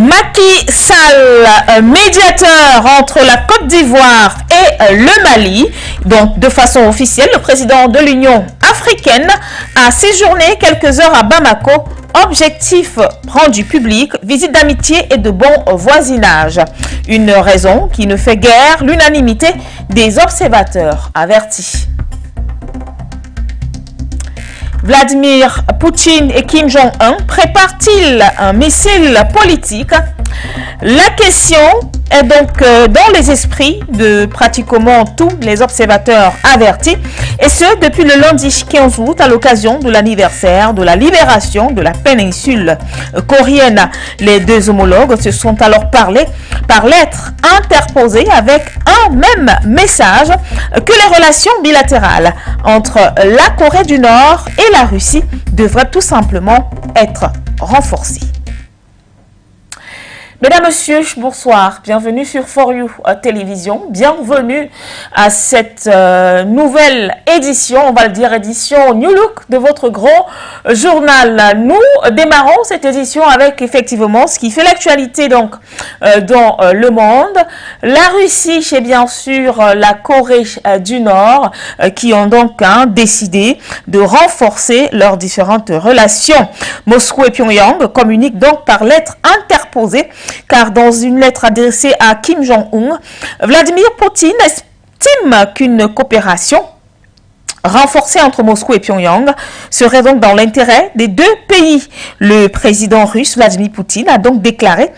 Macky Sall, médiateur entre la Côte d'Ivoire et le Mali. Donc, de façon officielle, le président de l'Union africaine a séjourné quelques heures à Bamako. Objectif rendu public, visite d'amitié et de bon voisinage. Une raison qui ne fait guère l'unanimité des observateurs avertis. Vladimir Poutine et Kim Jong-un préparent-ils un missile politique? La question est donc dans les esprits de pratiquement tous les observateurs avertis, et ce depuis le lundi 15 août à l'occasion de l'anniversaire de la libération de la péninsule coréenne. Les deux homologues se sont alors parlé par lettres interposées avec un même message que les relations bilatérales entre la Corée du Nord et la Russie devraient tout simplement être renforcées. Mesdames, Messieurs, bonsoir. Bienvenue sur For You Télévision. Bienvenue à cette nouvelle édition, on va le dire édition New Look de votre grand journal. Nous démarrons cette édition avec effectivement ce qui fait l'actualité donc dans le monde. La Russie et bien sûr la Corée du Nord qui ont donc décidé de renforcer leurs différentes relations. Moscou et Pyongyang communiquent donc par lettre interposée, car dans une lettre adressée à Kim Jong-un, Vladimir Poutine estime qu'une coopération renforcée entre Moscou et Pyongyang serait donc dans l'intérêt des deux pays. Le président russe Vladimir Poutine a donc déclaré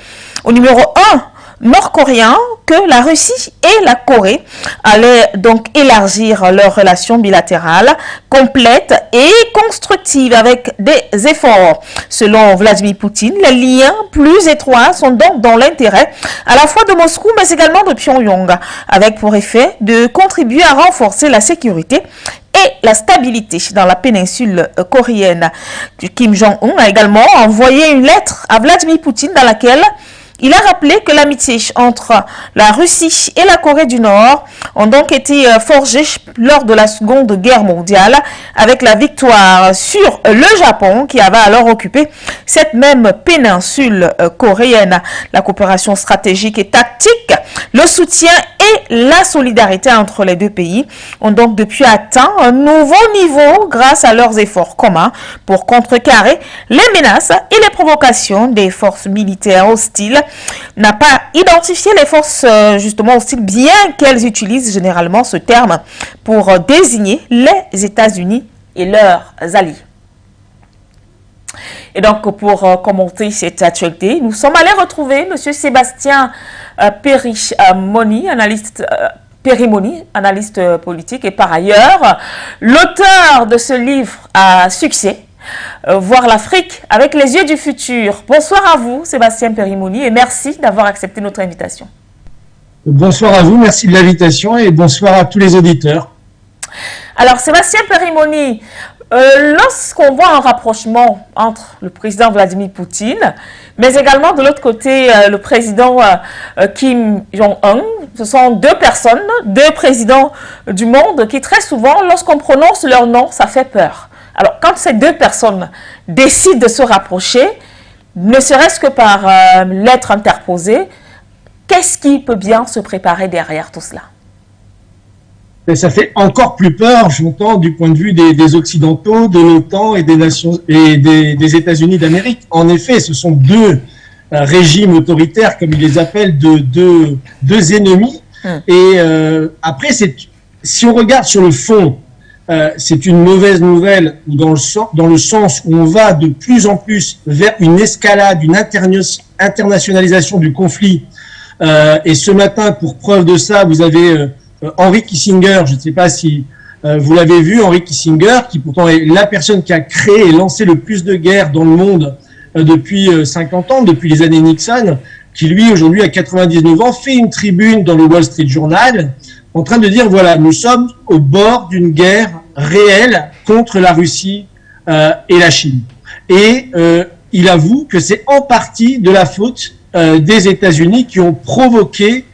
au numéro 1 nord-coréen que la Russie et la Corée allaient donc élargir leurs relations bilatérales complètes et constructives avec des efforts. Selon Vladimir Poutine, les liens plus étroits sont donc dans l'intérêt à la fois de Moscou mais également de Pyongyang, avec pour effet de contribuer à renforcer la sécurité et la stabilité dans la péninsule coréenne. Kim Jong-un a également envoyé une lettre à Vladimir Poutine dans laquelle il a rappelé que l'amitié entre la Russie et la Corée du Nord ont donc été forgées lors de la Seconde Guerre mondiale avec la victoire sur le Japon qui avait alors occupé cette même péninsule coréenne. La coopération stratégique et tactique, le soutien et la solidarité entre les deux pays ont donc depuis atteint un nouveau niveau grâce à leurs efforts communs pour contrecarrer les menaces et les provocations des forces militaires hostiles. N'a pas identifié les forces justement hostiles, bien qu'elles utilisent généralement ce terme pour désigner les États-Unis et leurs alliés. Et donc, pour commenter cette actualité, nous sommes allés retrouver M. Sébastien Perimoni, analyste politique et par ailleurs l'auteur de ce livre à succès, Voir l'Afrique avec les yeux du futur. Bonsoir à vous, Sébastien Perimoni, et merci d'avoir accepté notre invitation. Bonsoir à vous, merci de l'invitation et bonsoir à tous les auditeurs. Alors, Sébastien Perimoni, lorsqu'on voit un rapprochement entre le président Vladimir Poutine, mais également de l'autre côté le président Kim Jong-un, ce sont deux personnes, deux présidents du monde qui très souvent, lorsqu'on prononce leur nom, ça fait peur. Alors, quand ces deux personnes décident de se rapprocher, ne serait-ce que par lettre interposée, qu'est-ce qui peut bien se préparer derrière tout cela? Et ça fait encore plus peur, j'entends, du point de vue des Occidentaux, de l'OTAN et des nations et des États-Unis d'Amérique. En effet, ce sont deux régimes autoritaires, comme ils les appellent, de deux ennemis. Et après, si on regarde sur le fond, c'est une mauvaise nouvelle dans le sens où on va de plus en plus vers une escalade, une internationalisation du conflit. Et ce matin, pour preuve de ça, vous avez Henry Kissinger, je ne sais pas si vous l'avez vu, Henry Kissinger, qui pourtant est la personne qui a créé et lancé le plus de guerres dans le monde depuis 50 ans, depuis les années Nixon, qui lui, aujourd'hui, à 99 ans, fait une tribune dans le Wall Street Journal en train de dire, voilà, nous sommes au bord d'une guerre réelle contre la Russie et la Chine. Et il avoue que c'est en partie de la faute des États-Unis qui ont provoqué,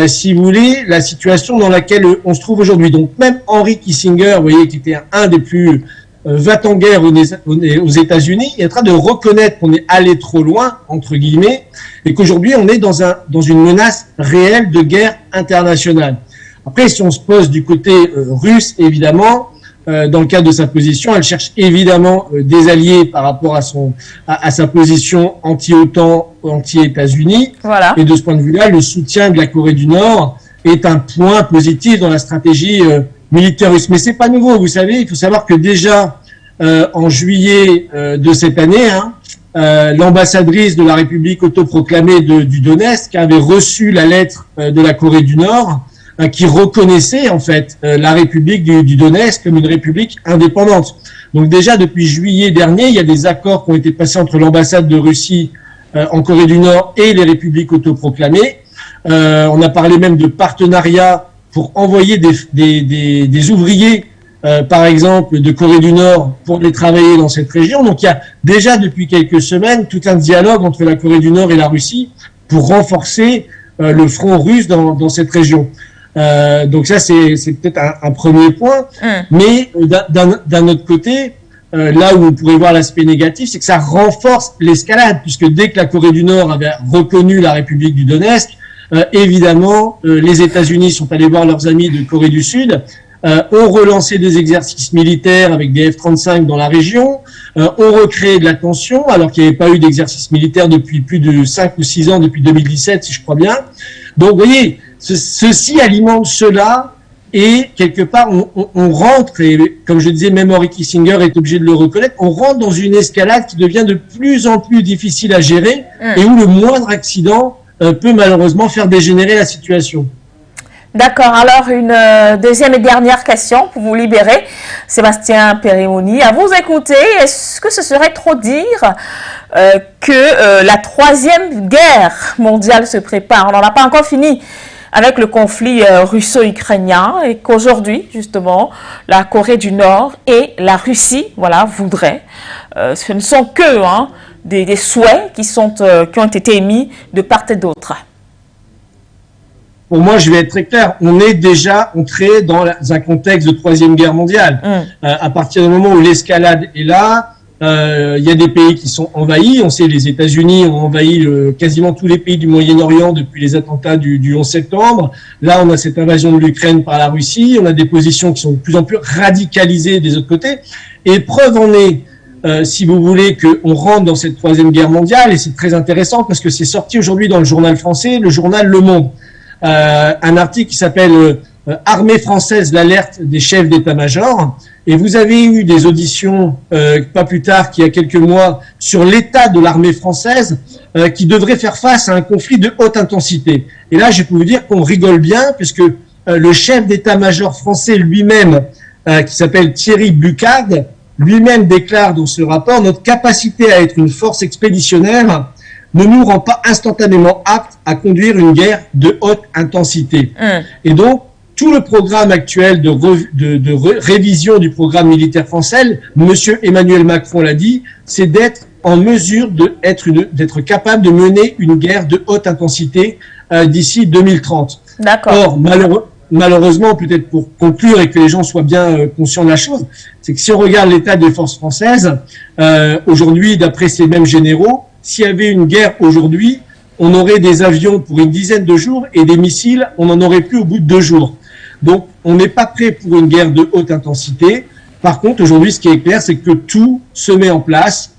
si vous voulez, la situation dans laquelle on se trouve aujourd'hui. Donc même Henry Kissinger, vous voyez, qui était un des plus va-t-en guerre aux États-Unis, est en train de reconnaître qu'on est allé trop loin, entre guillemets, et qu'aujourd'hui on est dans une menace réelle de guerre internationale. Après, si on se pose du côté russe, évidemment, dans le cadre de sa position, elle cherche évidemment des alliés par rapport à sa position anti-OTAN, anti-États-Unis. Voilà. Et de ce point de vue-là, le soutien de la Corée du Nord est un point positif dans la stratégie militaire russe. Mais c'est pas nouveau, vous savez. Il faut savoir que déjà en juillet de cette année, l'ambassadrice de la République autoproclamée du Donetsk avait reçu la lettre de la Corée du Nord qui reconnaissait en fait la République du Donetsk comme une république indépendante. Donc déjà depuis juillet dernier, il y a des accords qui ont été passés entre l'ambassade de Russie en Corée du Nord et les républiques autoproclamées. On a parlé même de partenariat pour envoyer des ouvriers, par exemple, de Corée du Nord pour les travailler dans cette région. Donc il y a déjà depuis quelques semaines tout un dialogue entre la Corée du Nord et la Russie pour renforcer le front russe dans cette région. Donc ça, c'est peut-être un premier point. Mais d'un autre côté, là où on pourrait voir l'aspect négatif, c'est que ça renforce l'escalade, puisque dès que la Corée du Nord avait reconnu la République du Donetsk, évidemment, les États-Unis sont allés voir leurs amis de Corée du Sud, ont relancé des exercices militaires avec des F-35 dans la région, ont recréé de la tension, alors qu'il n'y avait pas eu d'exercice militaire depuis plus de 5 ou 6 ans, depuis 2017, si je crois bien. Donc, vous voyez, ceci alimente cela, et quelque part, on rentre, et comme je disais, même Henry Kissinger est obligé de le reconnaître, on rentre dans une escalade qui devient de plus en plus difficile à gérer, et où le moindre accident peut malheureusement faire dégénérer la situation. D'accord, alors une deuxième et dernière question pour vous libérer, Sébastien Périmoni. À vous écouter, est-ce que ce serait trop dire que la troisième guerre mondiale se prépare? On n'en a pas encore fini avec le conflit russo-ukrainien et qu'aujourd'hui, justement, la Corée du Nord et la Russie, voilà, voudraient. Ce ne sont que des souhaits qui ont été émis de part et d'autre. Pour moi, je vais être très clair, on est déjà entré dans un contexte de troisième guerre mondiale. À partir du moment où l'escalade est là, il y a des pays qui sont envahis. On sait les États-Unis ont envahi quasiment tous les pays du Moyen-Orient depuis les attentats du 11 septembre. Là, on a cette invasion de l'Ukraine par la Russie. On a des positions qui sont de plus en plus radicalisées des autres côtés. Et preuve en est, si vous voulez, qu'on rentre dans cette troisième guerre mondiale. Et c'est très intéressant parce que c'est sorti aujourd'hui dans le journal français, le journal Le Monde. Un article qui s'appelle Armée française, l'alerte des chefs d'état-major. Et vous avez eu des auditions, pas plus tard qu'il y a quelques mois, sur l'état de l'armée française qui devrait faire face à un conflit de haute intensité. Et là, je peux vous dire qu'on rigole bien, puisque le chef d'état-major français lui-même, qui s'appelle Thierry Bucard, lui-même déclare dans ce rapport: notre capacité à être une force expéditionnaire ne nous rend pas instantanément aptes à conduire une guerre de haute intensité. Et donc, tout le programme actuel de révision du programme militaire français, Monsieur Emmanuel Macron l'a dit, c'est d'être en mesure d'être capable de mener une guerre de haute intensité d'ici 2030. D'accord. Or, malheureusement, peut-être pour conclure et que les gens soient bien conscients de la chose, c'est que si on regarde l'état des forces françaises, aujourd'hui, d'après ces mêmes généraux, s'il y avait une guerre aujourd'hui, on aurait des avions pour une dizaine de jours et des missiles, on n'en aurait plus au bout de 2 jours. Donc, on n'est pas prêt pour une guerre de haute intensité. Par contre, aujourd'hui, ce qui est clair, c'est que tout se met en place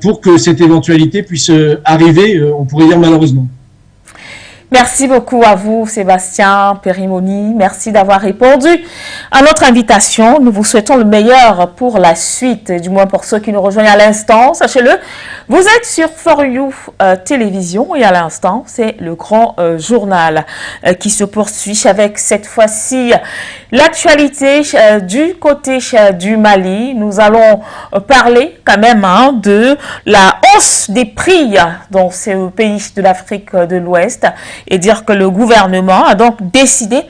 pour que cette éventualité puisse arriver, on pourrait dire malheureusement. Merci beaucoup à vous, Sébastien Périmoni. Merci d'avoir répondu à notre invitation. Nous vous souhaitons le meilleur pour la suite, du moins pour ceux qui nous rejoignent à l'instant. Sachez-le, vous êtes sur For You Télévision et à l'instant, c'est le grand journal qui se poursuit avec cette fois-ci l'actualité du côté du Mali. Nous allons parler quand même de la hausse des prix dans ces pays de l'Afrique de l'Ouest et dire que le gouvernement a donc décidé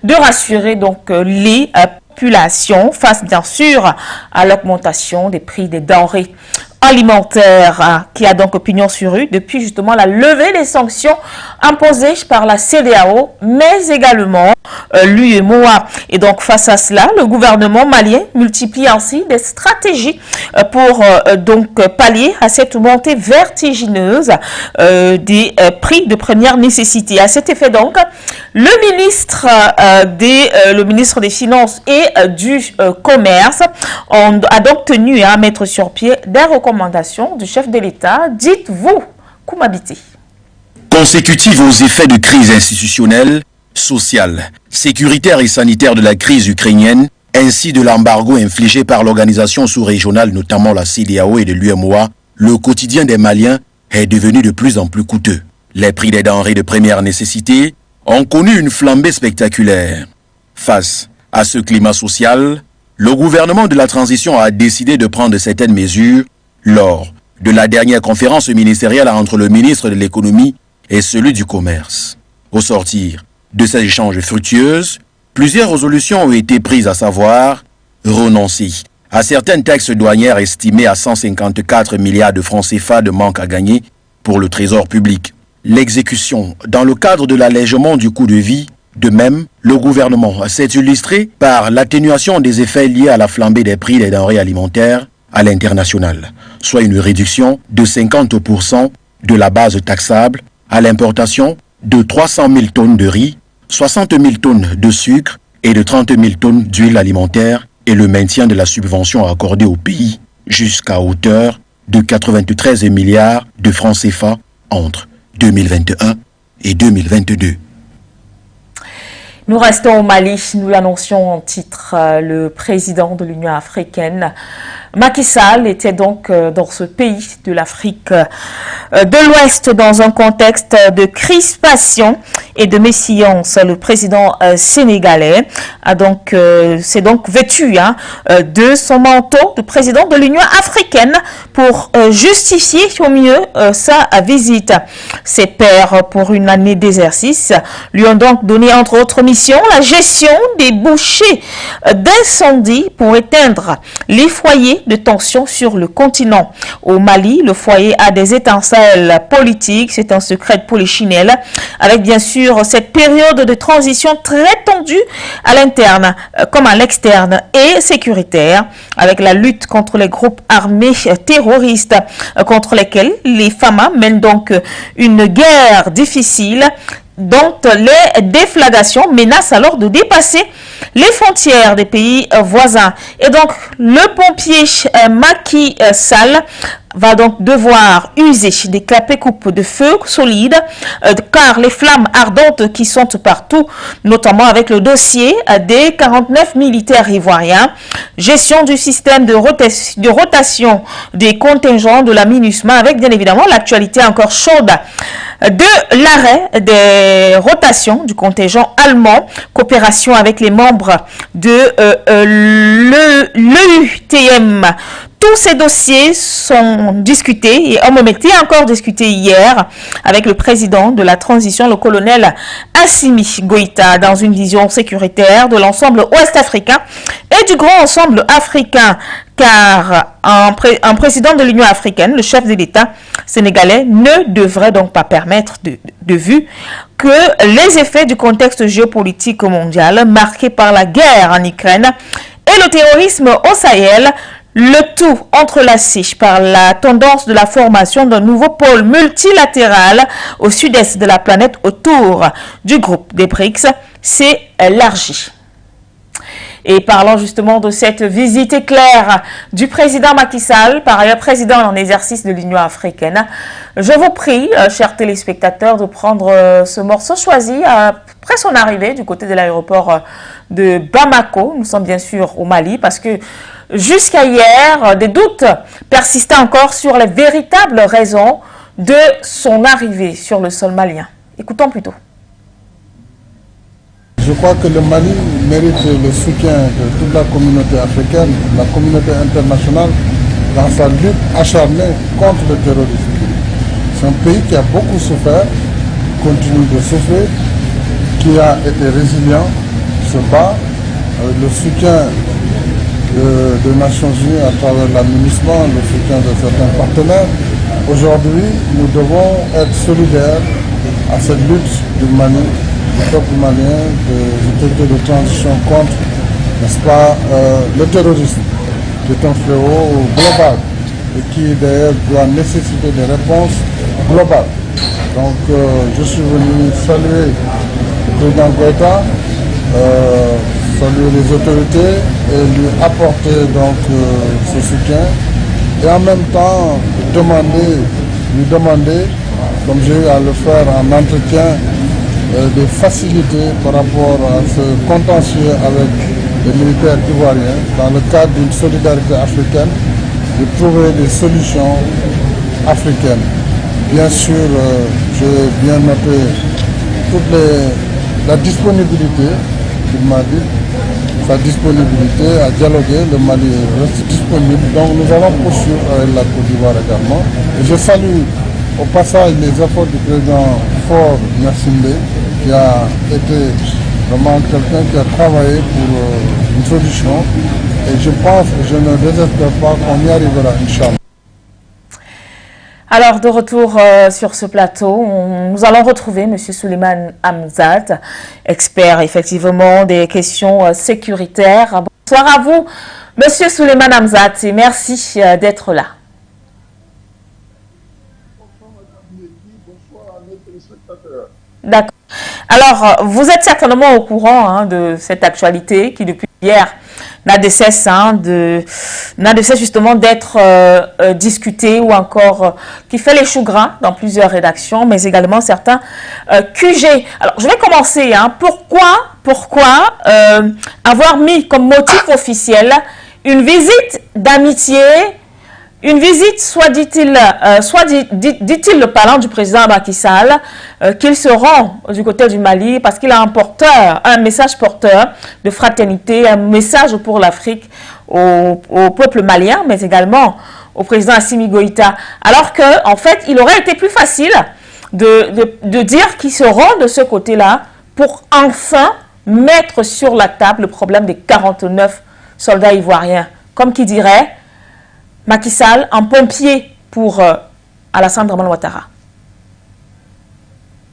de rassurer donc les populations face bien sûr à l'augmentation des prix des denrées alimentaire qui a donc opinion sur rue depuis justement la levée des sanctions imposées par la CEDEAO, mais également l'UEMOA. Et donc face à cela, le gouvernement malien multiplie ainsi des stratégies pour donc pallier à cette montée vertigineuse des prix de première nécessité. À cet effet donc, le ministre des Finances et du Commerce a donc tenu à mettre sur pied des recommandations du chef de l'État. Dites-vous, Koumabiti. Consécutive aux effets de crise institutionnelle, sociale, sécuritaire et sanitaire de la crise ukrainienne, ainsi de l'embargo infligé par l'organisation sous-régionale, notamment la CEDEAO et de l'UEMOA, le quotidien des Maliens est devenu de plus en plus coûteux. Les prix des denrées de première nécessité ont connu une flambée spectaculaire. Face à ce climat social, le gouvernement de la transition a décidé de prendre certaines mesures lors de la dernière conférence ministérielle entre le ministre de l'économie et celui du commerce. Au sortir de ces échanges fructueux, plusieurs résolutions ont été prises, à savoir renoncer à certaines taxes douanières estimées à 154 milliards de francs CFA de manque à gagner pour le trésor public. L'exécution dans le cadre de l'allègement du coût de vie. De même, le gouvernement s'est illustré par l'atténuation des effets liés à la flambée des prix des denrées alimentaires à l'international, soit une réduction de 50% de la base taxable à l'importation de 300 000 tonnes de riz, 60 000 tonnes de sucre et de 30 000 tonnes d'huile alimentaire et le maintien de la subvention accordée au pays jusqu'à hauteur de 93 milliards de francs CFA entre 2021 et 2022. Nous restons au Mali, nous l'annoncions en titre, le président de l'Union africaine, Macky Sall, était donc dans ce pays de l'Afrique de l'Ouest dans un contexte de crispation et de méfiance. Le président sénégalais s'est donc vêtu de son manteau de président de l'Union africaine pour justifier au mieux sa visite. Ses pairs pour une année d'exercice lui ont donc donné entre autres missions la gestion des bouchées d'incendie pour éteindre les foyers de tension sur le continent. Au Mali, le foyer a des étincelles politiques, c'est un secret de polichinelle, avec bien sûr cette période de transition très tendue à l'interne comme à l'externe et sécuritaire, avec la lutte contre les groupes armés terroristes contre lesquels les FAMA mènent donc une guerre difficile dont les déflagrations menacent alors de dépasser les frontières des pays voisins. Et donc, le pompier Macky Sall va donc devoir user des clapets-coupes de feu solides car les flammes ardentes qui sont partout, notamment avec le dossier des 49 militaires ivoiriens, gestion du système de rotation des contingents de la MINUSMA, avec bien évidemment l'actualité encore chaude de l'arrêt des rotations du contingent allemand, coopération avec les membres de l'EUTM. Tous ces dossiers sont discutés et ont même été encore discutés hier avec le président de la transition, le colonel Assimi Goïta, dans une vision sécuritaire de l'ensemble ouest-africain et du grand ensemble africain, car un président de l'Union africaine, le chef de l'État sénégalais, ne devrait donc pas permettre de vue que les effets du contexte géopolitique mondial marqué par la guerre en Ukraine et le terrorisme au Sahel, le tout entrelacé par la tendance de la formation d'un nouveau pôle multilatéral au sud-est de la planète autour du groupe des BRICS, s'est élargi. Et parlant justement de cette visite éclair du président Macky Sall, par ailleurs président en exercice de l'Union africaine, je vous prie, chers téléspectateurs, de prendre ce morceau choisi après son arrivée du côté de l'aéroport de Bamako. Nous sommes bien sûr au Mali parce que jusqu'à hier, des doutes persistaient encore sur les véritables raisons de son arrivée sur le sol malien. Écoutons plutôt. Je crois que le Mali mérite le soutien de toute la communauté africaine, la communauté internationale, dans sa lutte acharnée contre le terrorisme. C'est un pays qui a beaucoup souffert, continue de souffrir, qui a été résilient, se bat, avec le soutien des Nations Unies à travers la MINUSMA, le soutien de certains partenaires. Aujourd'hui, nous devons être solidaires à cette lutte du Mali, du peuple malien, du autorités de transition contre, n'est-ce pas, le terrorisme, qui est un fléau global et qui d'ailleurs doit nécessiter des réponses globales. Donc je suis venu saluer le président Goïta, saluer les autorités et lui apporter donc ce soutien et en même temps lui demander, comme j'ai eu à le faire en entretien, des facilités par rapport à ce contentieux avec les militaires ivoiriens dans le cadre d'une solidarité africaine, de trouver des solutions africaines. Bien sûr, j'ai bien noté la disponibilité qu'il m'a dit, sa disponibilité à dialoguer. Le Mali reste disponible, donc nous allons poursuivre avec la Côte d'Ivoire également. Et je salue au passage les efforts du président Faure Gnassingbé, qui a été vraiment quelqu'un qui a travaillé pour une solution. Et je pense, je ne désespère pas qu'on y arrivera, Inch'Allah. Alors, de retour sur ce plateau, nous allons retrouver M. Souleymane Hamzat, expert effectivement des questions sécuritaires. Bonsoir à vous, M. Souleymane Hamzat, et merci d'être là. D'accord. Alors, vous êtes certainement au courant de cette actualité qui, depuis hier, n'a de cesse justement d'être discutée ou encore qui fait les choux gras dans plusieurs rédactions, mais également certains QG. Alors, je vais commencer. Pourquoi avoir mis comme motif officiel une visite d'amitié, une visite, soit dit-il le parlant du président Macky Sall, qu'il se rend du côté du Mali parce qu'il a un message porteur de fraternité, un message pour l'Afrique, au peuple malien, mais également au président Assimi Goïta. Alors que, en fait, il aurait été plus facile de dire qu'il se rend de ce côté-là pour enfin mettre sur la table le problème des 49 soldats ivoiriens. Comme qui dirait Macky Sall, un pompier pour Alassane Dramane Ouattara.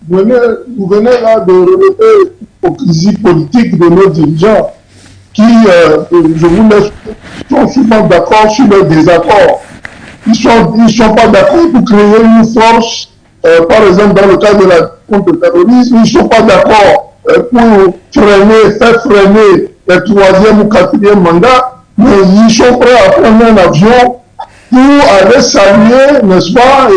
Vous venez là de relever l'hypocrisie politique de nos dirigeants qui, je vous laisse, sont souvent d'accord sur le désaccord. Ils sont pas d'accord pour créer une force, par exemple dans le cadre de la contre le terrorisme, ils ne sont pas d'accord pour faire freiner le 3e ou 4e mandat, mais ils sont prêts à prendre un avion pour aller saluer, n'est-ce pas,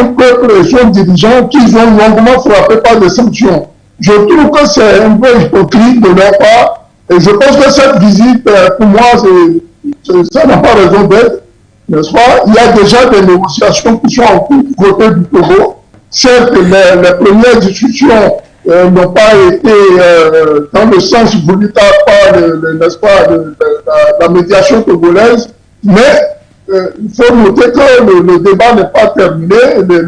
un peuple et son dirigeant qu'ils ont longuement frappé par des sanctions. Je trouve que c'est un peu hypocrite de leur part, et je pense que cette visite, pour moi, ça n'a pas raison d'être, n'est-ce pas. Il y a déjà des négociations qui sont en cours du côté du Togo. Certes, les premières discussions n'ont pas été dans le sens voulu par, n'est-ce pas, la médiation togolaise, mais il faut noter que le débat n'est pas terminé,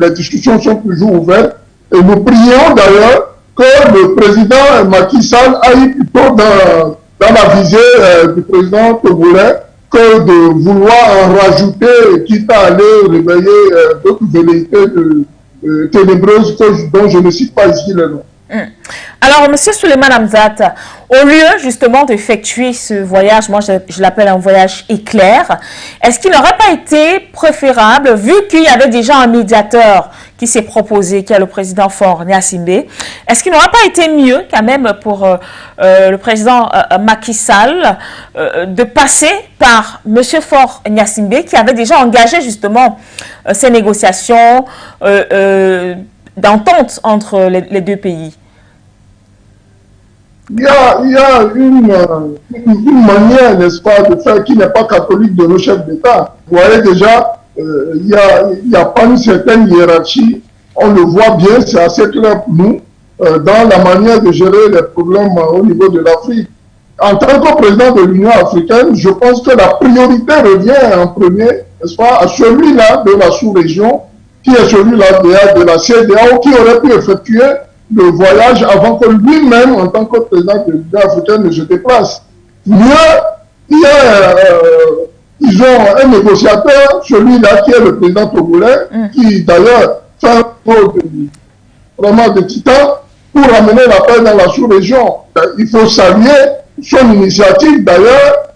les discussions sont toujours ouvertes, et nous prions d'ailleurs que le président Macky Sall aille plutôt dans la visée du président togolais que de vouloir en rajouter, quitte à aller réveiller d'autres velléités ténébreuses dont je ne cite pas ici les noms. Alors, M. Souleymane Hamzat, au lieu justement d'effectuer ce voyage, moi je l'appelle un voyage éclair, est-ce qu'il n'aurait pas été préférable, vu qu'il y avait déjà un médiateur qui s'est proposé, qui est le président Faure Gnassingbé, est-ce qu'il n'aurait pas été mieux quand même pour le président Macky Sall de passer par M. Faure Gnassingbé, qui avait déjà engagé justement ces négociations d'entente entre les deux pays? Il y a une manière, n'est-ce pas, de faire qui n'est pas catholique de nos chefs d'État. Vous voyez déjà, il y a pas une certaine hiérarchie. On le voit bien, c'est assez clair pour nous, dans la manière de gérer les problèmes au niveau de l'Afrique. En tant que président de l'Union africaine, je pense que la priorité revient en premier, n'est-ce pas, à celui-là de la sous-région, qui est celui-là de la CEDEAO, qui aurait pu effectuer le voyage avant que lui-même, en tant que président de l'Union africaine, ne se déplace. Mieux, ils ont un négociateur, celui-là qui est le président togolais, qui d'ailleurs fait un rôle vraiment de titan, pour amener la paix dans la sous-région. Il faut saluer son initiative d'ailleurs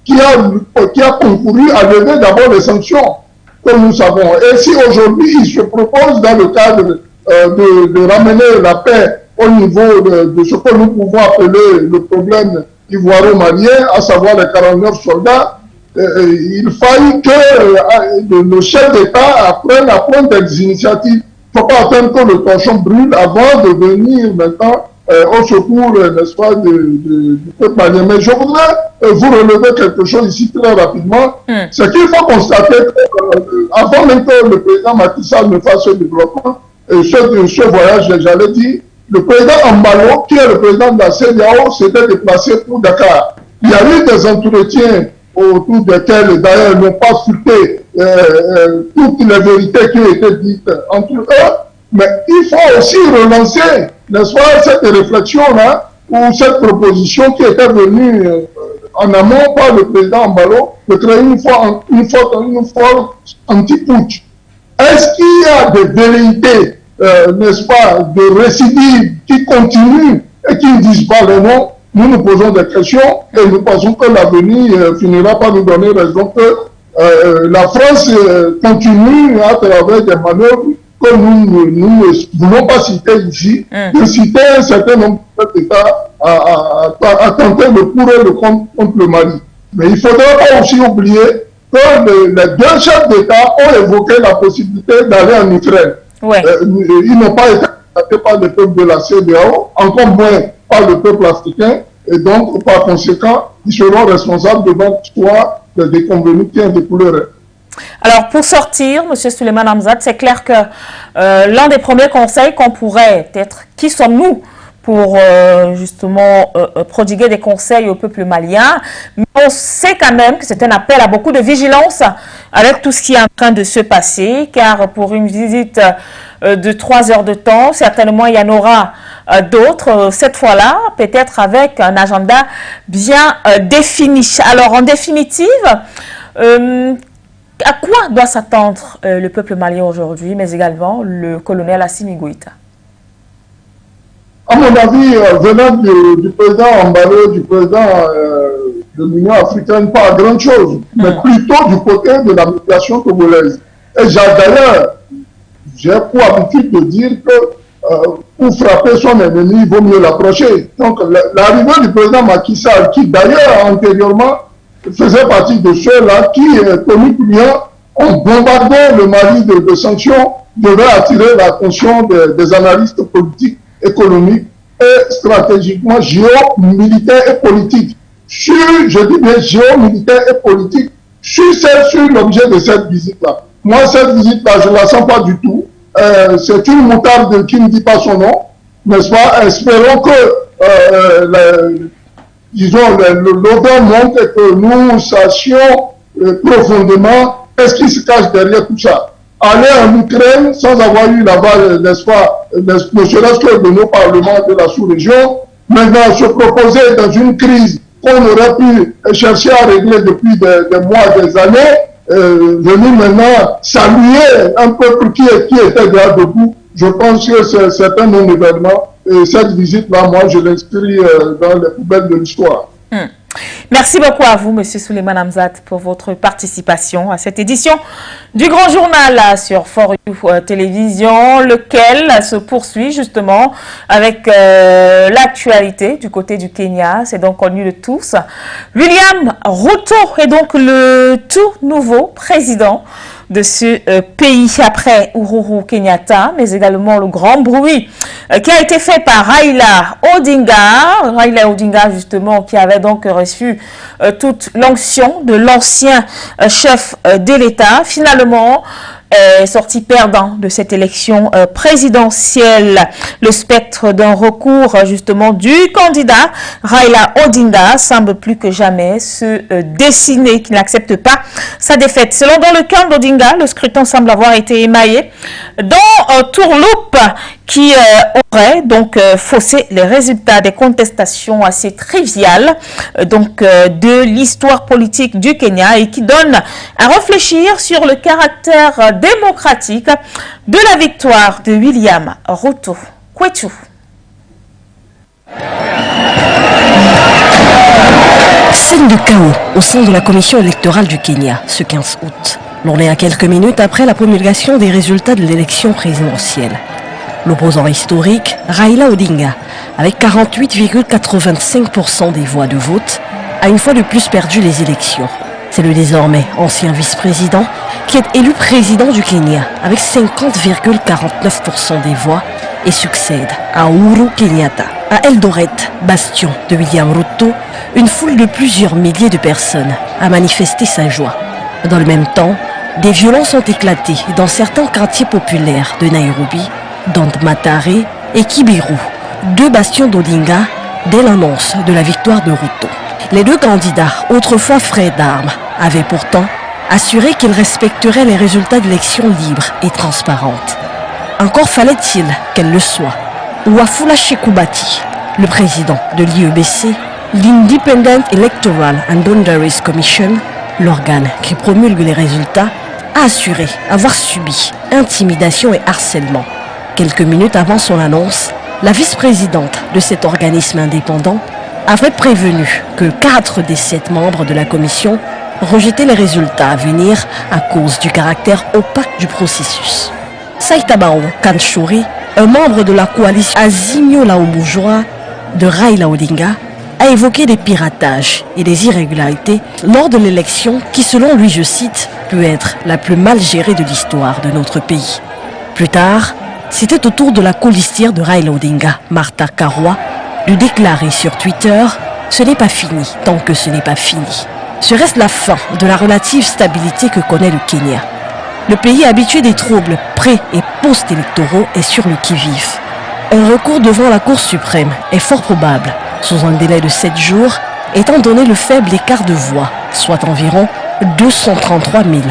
qui a concouru à lever d'abord les sanctions, comme nous savons. Et si aujourd'hui il se propose dans le cadre de ramener la paix au niveau de ce que nous pouvons appeler le problème ivoiro-malien, à savoir les 49 soldats, il faille que le chef d'État prenne la pointe des initiatives. Il ne faut pas attendre que le torchon brûle avant de venir maintenant au secours, n'est-ce pas, du peuple malien. Mais je voudrais vous relever quelque chose ici très rapidement. C'est qu'il faut constater qu'avant même que le président Macky Sall ne fasse ce développement, ce voyage, j'allais dire, le président Ambalo, qui est le président de la CEDEAO, s'était déplacé pour Dakar. Il y a eu des entretiens autour desquels, d'ailleurs, n'ont pas scruté toutes les vérités qui ont été dites entre eux, mais il faut aussi relancer, n'est-ce pas, cette réflexion-là, ou cette proposition qui était venue en amont par le président Ambalo, de créer une force anti-putsch. Est-ce qu'il y a des velléités, n'est-ce pas, de récidive qui continuent et qui ne disent pas le nom? Nous nous posons des questions et nous pensons que l'avenir finira par nous donner raison que la France continue à travers des manœuvres que nous ne voulons pas citer ici, de citer un certain nombre d'États à tenter de courir le compte contre le Mali. Mais il ne faudrait pas aussi oublier que les deux chefs d'État ont évoqué la possibilité d'aller en Ukraine. Ouais. Ils n'ont pas été attaqués par le peuple de la CEDEAO, encore moins par le peuple africain, et donc, par conséquent, ils seront responsables devant l'histoire des déconvenus qui en découleraient. Alors, pour sortir, M. Souleymane Hamzat, c'est clair que l'un des premiers conseils qu'on pourrait être, qui sommes-nous pour justement prodiguer des conseils au peuple malien, mais on sait quand même que c'est un appel à beaucoup de vigilance avec tout ce qui est en train de se passer, car pour une visite de 3 heures de temps, certainement il y en aura d'autres, cette fois-là, peut-être avec un agenda bien défini. Alors, en définitive, à quoi doit s'attendre le peuple malien aujourd'hui, mais également le colonel Assimi Goïta? À mon avis, venant du président Ambalo, du président de l'Union africaine, pas grand chose, mais plutôt du côté de la médiation togolaise. Et d'ailleurs, j'ai pour habitude de dire que pour frapper son ennemi, il vaut mieux l'approcher. Donc, l'arrivée du président Macky Sall, qui d'ailleurs antérieurement faisait partie de ceux-là qui, toniquement, ont bombardé le Mali de sanctions, devait attirer l'attention des analystes politiques, économiques et stratégiquement géomilitaires et politiques. Je dis bien géomilitaires et politiques, sur l'objet de cette visite-là. Moi, cette visite-là, je ne la sens pas du tout. C'est une moutarde qui ne dit pas son nom, n'est-ce pas? Espérons que, disons, l'odeur monte et que nous sachions profondément qu'est-ce qui se cache derrière tout ça. Aller en Ukraine sans avoir eu l'aval, n'est-ce pas, ne serait-ce que de nos parlements de la sous-région, maintenant se proposer dans une crise qu'on aurait pu chercher à régler depuis des mois, des années, venir maintenant saluer un peuple qui était là debout, je pense que c'est un non-événement. Et cette visite-là, moi, je l'inscris dans les poubelles de l'histoire. Merci beaucoup à vous, M. Souleymane Hamzat, pour votre participation à cette édition du Grand Journal sur For You Télévision, lequel se poursuit justement avec l'actualité du côté du Kenya. C'est donc connu de tous. William Ruto est donc le tout nouveau président de ce pays après Uhuru Kenyatta, mais également le grand bruit qui a été fait par Raila Odinga, justement, qui avait donc reçu toute l'onction de l'ancien chef de l'État. Finalement, est sorti perdant de cette élection présidentielle. Le spectre d'un recours justement du candidat Raila Odinga semble plus que jamais se dessiner, qui n'accepte pas sa défaite. Selon dans le camp d'Odinga, le scrutin semble avoir été émaillé dans tourloupe qui aurait donc faussé les résultats des contestations assez triviales de l'histoire politique du Kenya et qui donne à réfléchir sur le caractère démocratique de la victoire de William Ruto. Kwetu. Scène de chaos au sein de la commission électorale du Kenya ce 15 août. L'on est à quelques minutes après la promulgation des résultats de l'élection présidentielle. L'opposant historique, Raila Odinga, avec 48,85% des voix de vote, a une fois de plus perdu les élections. C'est le désormais ancien vice-président qui est élu président du Kenya avec 50,49% des voix et succède à Uhuru Kenyatta. À Eldoret, bastion de William Ruto, une foule de plusieurs milliers de personnes a manifesté sa joie. Dans le même temps, des violences ont éclaté dans certains quartiers populaires de Nairobi, dont Matare et Kibiru, deux bastions d'Odinga dès l'annonce de la victoire de Ruto. Les deux candidats, autrefois frères d'armes, avaient pourtant assuré qu'ils respecteraient les résultats d'élections libres et transparentes. Encore fallait-il qu'elle le soit. Wafula Chekubati, le président de l'IEBC, l'Independent Electoral and Boundaries Commission, l'organe qui promulgue les résultats, a assuré avoir subi intimidation et harcèlement. Quelques minutes avant son annonce, la vice-présidente de cet organisme indépendant avait prévenu que 4 des 7 membres de la commission rejetaient les résultats à venir à cause du caractère opaque du processus. Saitabao Kanchouri, un membre de la coalition Azimio la Umoja de Raila Odinga, a évoqué des piratages et des irrégularités lors de l'élection qui, selon lui, je cite, peut être la plus mal gérée de l'histoire de notre pays. Plus tard, c'était au tour de la colistière de Raila Odinga, Martha Karua, de déclarer sur Twitter « Ce n'est pas fini tant que ce n'est pas fini ». Ce reste la fin de la relative stabilité que connaît le Kenya. Le pays habitué des troubles pré- et post-électoraux est sur le qui-vive. Un recours devant la Cour suprême est fort probable, sous un délai de 7 jours, étant donné le faible écart de voix, soit environ 233 000.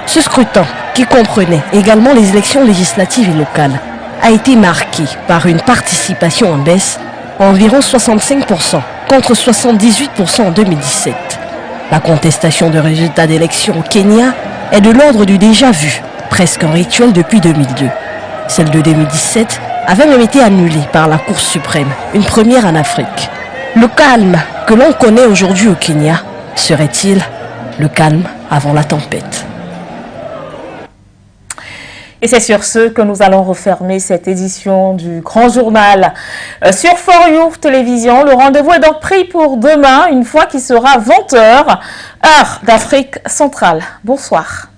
Ce scrutin, qui comprenait également les élections législatives et locales, a été marqué par une participation en baisse, environ 65% contre 78% en 2017. La contestation de résultats d'élections au Kenya est de l'ordre du déjà vu, presque un rituel depuis 2002. Celle de 2017 avait même été annulée par la Cour suprême, une première en Afrique. Le calme que l'on connaît aujourd'hui au Kenya serait-il le calme avant la tempête? Et c'est sur ce que nous allons refermer cette édition du Grand Journal sur For You Télévision. Le rendez-vous est donc pris pour demain, une fois qu'il sera 20h, heure d'Afrique centrale. Bonsoir.